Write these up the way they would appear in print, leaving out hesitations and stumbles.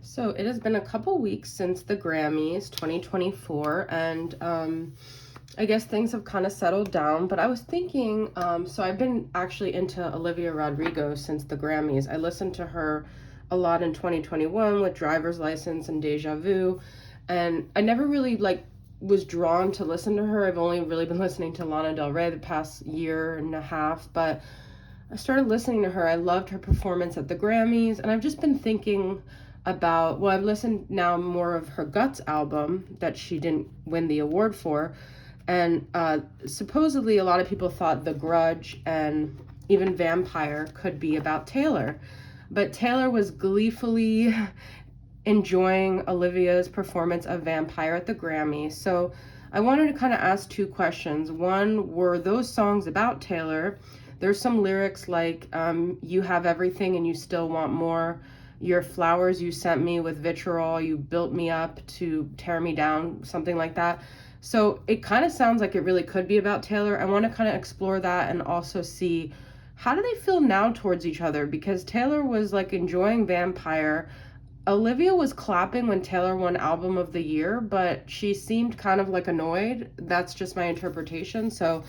So it has been a couple weeks since the Grammys 2024, and I guess things have kind of settled down. But I was thinking, so I've been actually into Olivia Rodrigo since the Grammys. I listened to her a lot in 2021 with Driver's License and Deja Vu, and I never really was drawn to listen to her. I've only really been listening to Lana Del Rey the past year and a half, but I started listening to her. I loved her performance at the Grammys, and I've just been thinking about, well, I've listened now more of her Guts album that she didn't win the award for, and supposedly a lot of people thought The Grudge and even Vampire could be about Taylor, but Taylor was gleefully enjoying Olivia's performance of Vampire at the Grammys. So I wanted to kind of ask two questions. One, were those songs about Taylor? There's some lyrics like, you have everything and you still want more. Your flowers you sent me with vitriol, you built me up to tear me down, something like that. So it kind of sounds like it really could be about Taylor. I want to kind of explore that and also see, how do they feel now towards each other? Because Taylor was like enjoying Vampire. Olivia was clapping when Taylor won Album of the Year, but she seemed kind of like annoyed. That's just my interpretation. So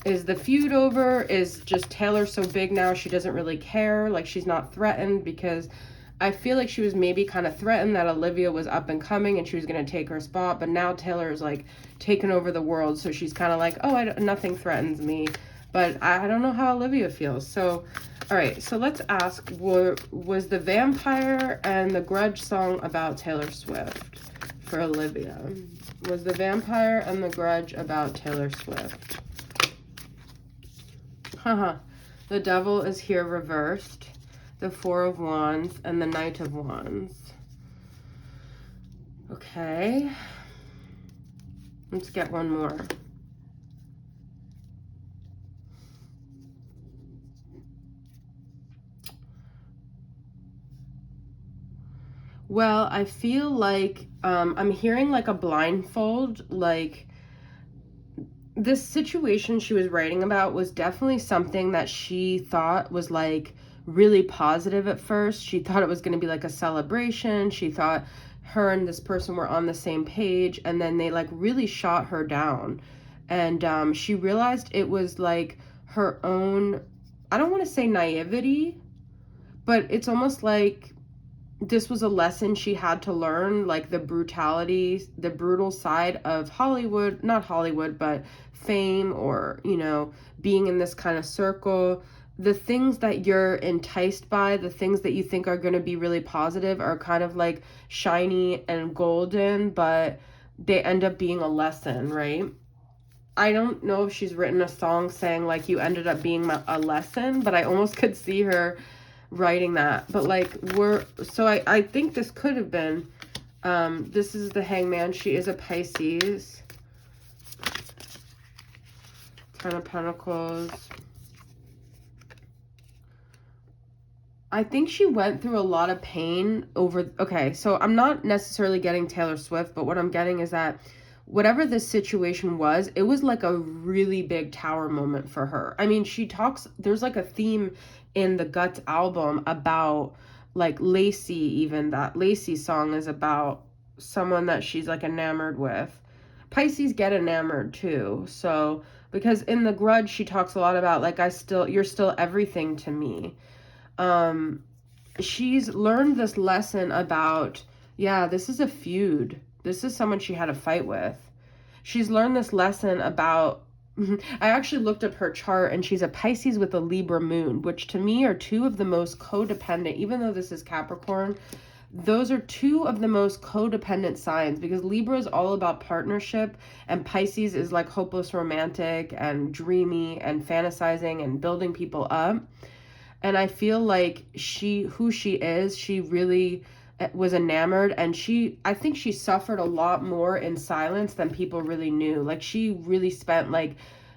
is the feud over? Is just Taylor so big now she doesn't really care? Like, she's not threatened? Because I feel like she was maybe kind of threatened that Olivia was up and coming and she was going to take her spot, but now Taylor is like taking over the world, so she's kind of like, oh, nothing threatens me. But I don't know how Olivia feels. So, all right, so let's ask, was the Vampire and the Grudge song about Taylor Swift for Olivia? Was the Vampire and the Grudge about Taylor Swift? Haha, the Devil is here reversed, the Four of Wands, and the Knight of Wands. Okay. Let's get one more. Well, I feel like I'm hearing like a blindfold, like this situation she was writing about was definitely something that she thought was like really positive at first. She thought it was going to be like a celebration. She thought her and this person were on the same page, and then they like really shot her down. And she realized it was like her own, I don't want to say naivety, but it's almost like this was a lesson she had to learn, like the brutality, the brutal side of Hollywood, not Hollywood, but fame, or, you know, being in this kind of circle. The things that you're enticed by, the things that you think are going to be really positive are kind of like shiny and golden, but they end up being a lesson, right? I don't know if she's written a song saying like you ended up being a lesson, but I almost could see her writing that. But like I think this could have been, this is the Hangman. She is a Pisces. Ten of Pentacles. I think she went through a lot of pain over, okay, so I'm not necessarily getting Taylor Swift, but what I'm getting is that whatever this situation was, it was like a really big tower moment for her. I mean, she talks, there's like a theme in the Guts album about like Lacey, even that Lacey song is about someone that she's like enamored with. Pisces get enamored too. So, because in the Grudge, she talks a lot about like, you're still everything to me. She's learned this lesson about, yeah, this is a feud. This is someone she had a fight with. She's learned this lesson about, I actually looked up her chart, and she's a Pisces with a Libra moon, which to me are two of the most codependent, even though this is Capricorn, those are two of the most codependent signs, because Libra is all about partnership and Pisces is like hopeless romantic and dreamy and fantasizing and building people up. And I feel like she really was enamored, and I think she suffered a lot more in silence than people really knew. Like, she really spent like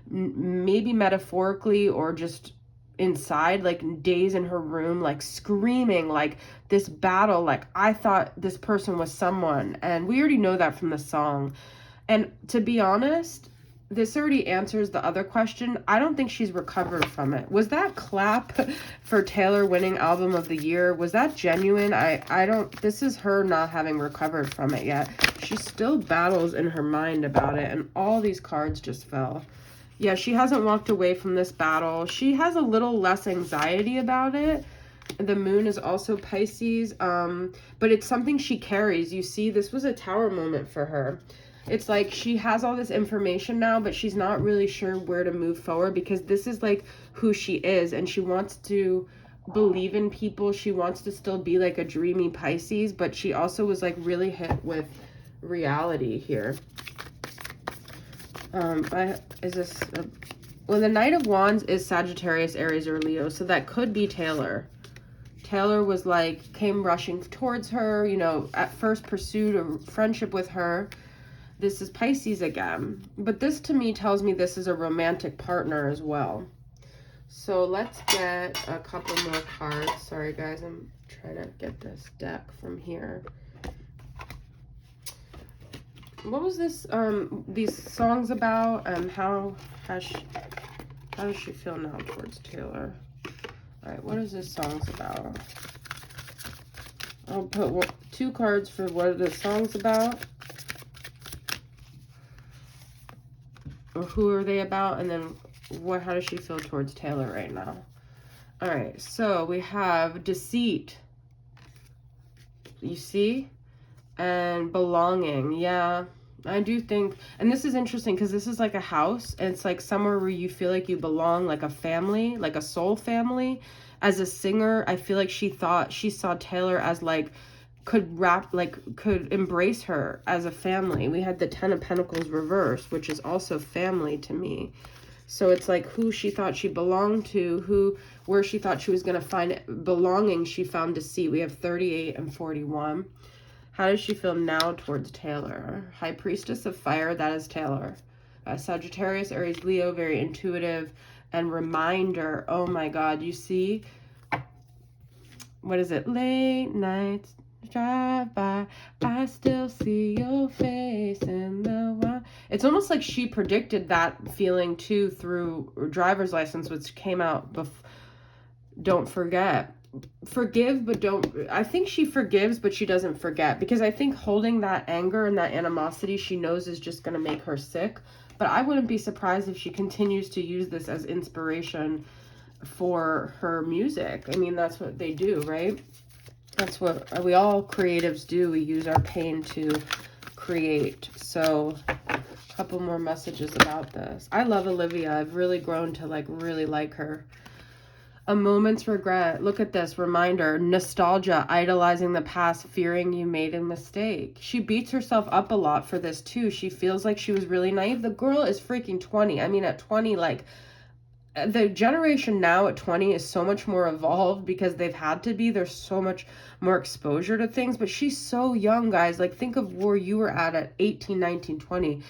maybe metaphorically or just inside, like days in her room, like screaming, like this battle, like I thought this person was someone. And we already know that from the song. And to be honest, this already answers the other question. I don't think she's recovered from it. Was that clap for Taylor winning album of the year? Was that genuine? I don't, this is her not having recovered from it yet. She still battles in her mind about it, and all these cards just fell. Yeah, she hasn't walked away from this battle. She has a little less anxiety about it. The moon is also Pisces, but it's something she carries. You see, this was a tower moment for her. It's like she has all this information now, but she's not really sure where to move forward, because this is like who she is, and she wants to believe in people. She wants to still be like a dreamy Pisces, but she also was like really hit with reality here. Is this well, the Knight of Wands is Sagittarius, Aries, or Leo, so that could be Taylor. Taylor was like, came rushing towards her, you know, at first pursued a friendship with her. This is Pisces again, but this to me tells me this is a romantic partner as well. So let's get a couple more cards. Sorry guys, I'm trying to get this deck from here. What was this, these songs about, and how does she feel now towards Taylor? All right, what is this songs about? I'll put 2 cards for what are the songs about, or who are they about, and then how does she feel towards Taylor right now? All right, so we have deceit, you see, and belonging. Yeah, I do think, and this is interesting because this is like a house, and it's like somewhere where you feel like you belong, like a family, like a soul family. As a singer, I feel like she saw Taylor as like could embrace her as a family. We had the 10 of Pentacles reversed, which is also family to me. So it's like who she thought she belonged to, where she thought she was going to find belonging, she found deceit. We have 38 and 41. How does she feel now towards Taylor? High Priestess of Fire, that is Taylor. Sagittarius, Aries, Leo, very intuitive. And reminder, oh my God, you see? What is it? Late nights drive by, I still see your face in the wild. It's almost like she predicted that feeling too through Driver's License, which came out before. Don't forget. Forgive, but don't. I think she forgives, but she doesn't forget, because I think holding that anger and that animosity she knows is just going to make her sick. But I wouldn't be surprised if she continues to use this as inspiration for her music. I mean, that's what they do, right? That's what we all creatives do. We use our pain to create. So a couple more messages about this. I love Olivia. I've really grown to really like her. A moment's regret. Look at this. Reminder. Nostalgia. Idolizing the past. Fearing you made a mistake. She beats herself up a lot for this too. She feels like she was really naive. The girl is freaking 20. I mean, at 20, like, the generation now at 20 is so much more evolved because they've had to be. There's so much more exposure to things. But she's so young, guys. Like, think of where you were at 18, 19, 20.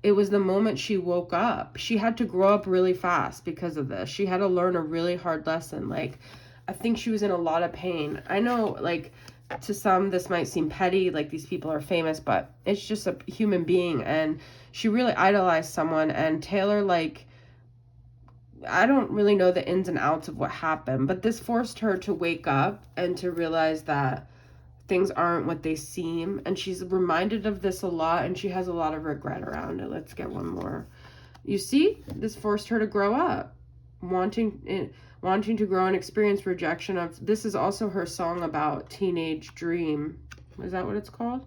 It was the moment she woke up. She had to grow up really fast because of this. She had to learn a really hard lesson. Like, I think she was in a lot of pain. I know, like, to some this might seem petty, like these people are famous, but it's just a human being. And she really idolized someone. And Taylor, like, I don't really know the ins and outs of what happened, but this forced her to wake up and to realize that things aren't what they seem, and she's reminded of this a lot, and she has a lot of regret around it. Let's get one more. You see, this forced her to grow up, wanting to grow and experience rejection of. This is also her song about teenage dream. Is that what it's called?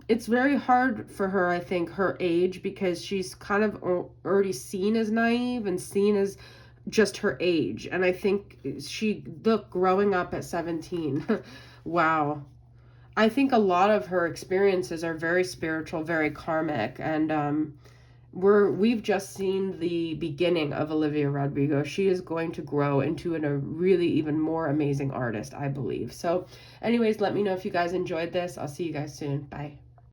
It's very hard for her, I think, her age, because she's kind of already seen as naive and seen as just her age. And I think growing up at 17, wow. I think a lot of her experiences are very spiritual, very karmic, and we've just seen the beginning of Olivia Rodrigo. She is going to grow into a really even more amazing artist, I believe. So anyways, let me know if you guys enjoyed this. I'll see you guys soon. Bye.